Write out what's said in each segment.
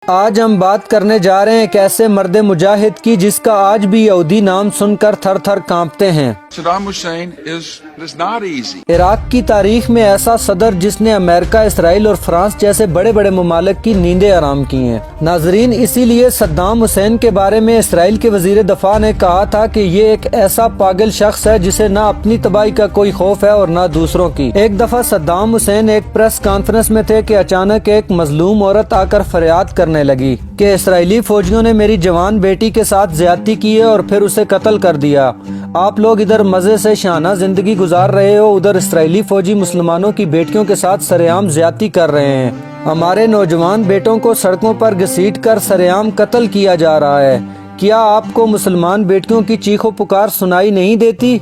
آج ہم بات کرنے جا رہے ہیں ایک ایسے مرد مجاہد کی جس کا آج بھی یہودی نام سن کر تھر تھر کانپتے ہیں۔ Saddam Hussein is not easy. Iraq کی تاریخ میں ایسا صدر جس نے امریکہ، اسرائیل اور فرانس جیسے بڑے بڑے ممالک کی نیندیں آرام کی ہیں۔ ناظرین، اسی لیے صدام حسین کے بارے میں اسرائیل کے وزیر دفاع نے کہا تھا کہ یہ ایک ایسا پاگل شخص ہے جسے نہ اپنی تباہی کا کوئی خوف ہے اور نہ دوسروں کی۔ ایک دفعہ صدام حسین ایک پریس کانفرنس میں تھے کہ اچانک ایک مظلوم عورت آ کر فریاد کرنے لگی کہ اسرائیلی فوجیوں نے میری جوان بیٹی کے ساتھ زیادتی کی ہے اور پھر اسے قتل کر دیا۔ آپ لوگ ادھر مزے سے شانہ زندگی گزار رہے ہو، ادھر اسرائیلی فوجی مسلمانوں کی بیٹیوں کے ساتھ سرعام زیادتی کر رہے ہیں۔ ہمارے نوجوان بیٹوں کو سڑکوں پر گھسیٹ کر سرعام قتل کیا جا رہا ہے۔ کیا آپ کو مسلمان بیٹیوں کی چیخ و پکار سنائی نہیں دیتی؟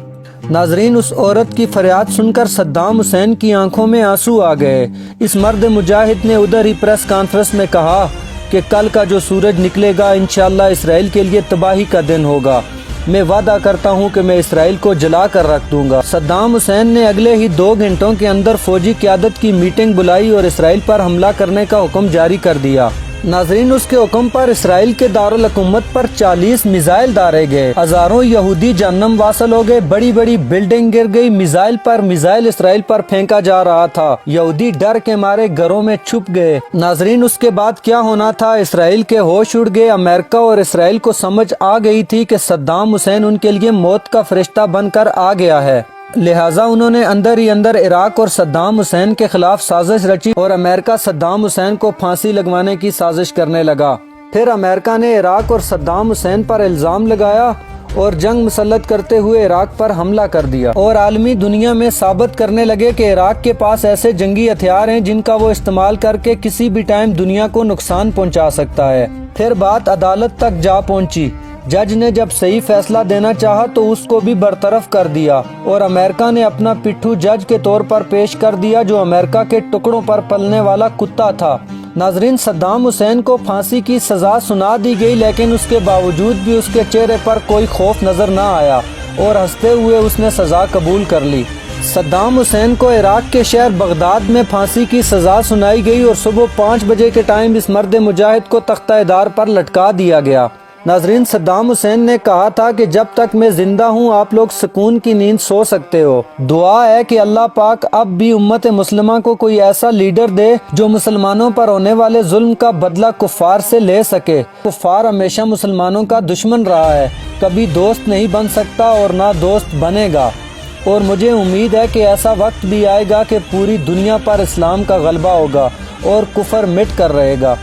ناظرین، اس عورت کی فریاد سن کر صدام حسین کی آنکھوں میں آنسو آ گئے۔ اس مرد مجاہد نے ادھر ہی پریس کانفرنس میں کہا کہ کل کا جو سورج نکلے گا انشاءاللہ اسرائیل کے لیے تباہی کا دن ہوگا۔ میں وعدہ کرتا ہوں کہ میں اسرائیل کو جلا کر رکھ دوں گا۔ صدام حسین نے اگلے ہی 2 گھنٹوں کے اندر فوجی قیادت کی میٹنگ بلائی اور اسرائیل پر حملہ کرنے کا حکم جاری کر دیا۔ ناظرین، اس کے حکم پر اسرائیل کے دارالحکومت پر 40 میزائل داغے گئے۔ ہزاروں یہودی جہنم واصل ہو گئے، بڑی بڑی بلڈنگ گر گئی، میزائل پر میزائل اسرائیل پر پھینکا جا رہا تھا۔ یہودی ڈر کے مارے گھروں میں چھپ گئے۔ ناظرین، اس کے بعد کیا ہونا تھا؟ اسرائیل کے ہوش اڑ گئے۔ امریکہ اور اسرائیل کو سمجھ آ گئی تھی کہ صدام حسین ان کے لیے موت کا فرشتہ بن کر آ گیا ہے، لہٰذا انہوں نے اندر ہی اندر عراق اور صدام حسین کے خلاف سازش رچی اور امریکہ صدام حسین کو پھانسی لگوانے کی سازش کرنے لگا۔ پھر امریکہ نے عراق اور صدام حسین پر الزام لگایا اور جنگ مسلط کرتے ہوئے عراق پر حملہ کر دیا اور عالمی دنیا میں ثابت کرنے لگے کہ عراق کے پاس ایسے جنگی ہتھیار ہیں جن کا وہ استعمال کر کے کسی بھی ٹائم دنیا کو نقصان پہنچا سکتا ہے۔ پھر بات عدالت تک جا پہنچی۔ جج نے جب صحیح فیصلہ دینا چاہا تو اس کو بھی برطرف کر دیا اور امریکہ نے اپنا پٹھو جج کے طور پر پیش کر دیا جو امریکہ کے ٹکڑوں پر پلنے والا کتا تھا۔ ناظرین، صدام حسین کو پھانسی کی سزا سنا دی گئی، لیکن اس کے باوجود بھی اس کے چہرے پر کوئی خوف نظر نہ آیا اور ہنستے ہوئے اس نے سزا قبول کر لی۔ صدام حسین کو عراق کے شہر بغداد میں پھانسی کی سزا سنائی گئی اور صبح 5 بجے کے ٹائم اس مرد مجاہد کو تختہ ادار پر لٹکا دیا گیا۔ ناظرین، صدام حسین نے کہا تھا کہ جب تک میں زندہ ہوں آپ لوگ سکون کی نیند سو سکتے ہو۔ دعا ہے کہ اللہ پاک اب بھی امت مسلمہ کو کوئی ایسا لیڈر دے جو مسلمانوں پر ہونے والے ظلم کا بدلہ کفار سے لے سکے۔ کفار ہمیشہ مسلمانوں کا دشمن رہا ہے، کبھی دوست نہیں بن سکتا اور نہ دوست بنے گا، اور مجھے امید ہے کہ ایسا وقت بھی آئے گا کہ پوری دنیا پر اسلام کا غلبہ ہوگا اور کفر مٹ کر رہے گا۔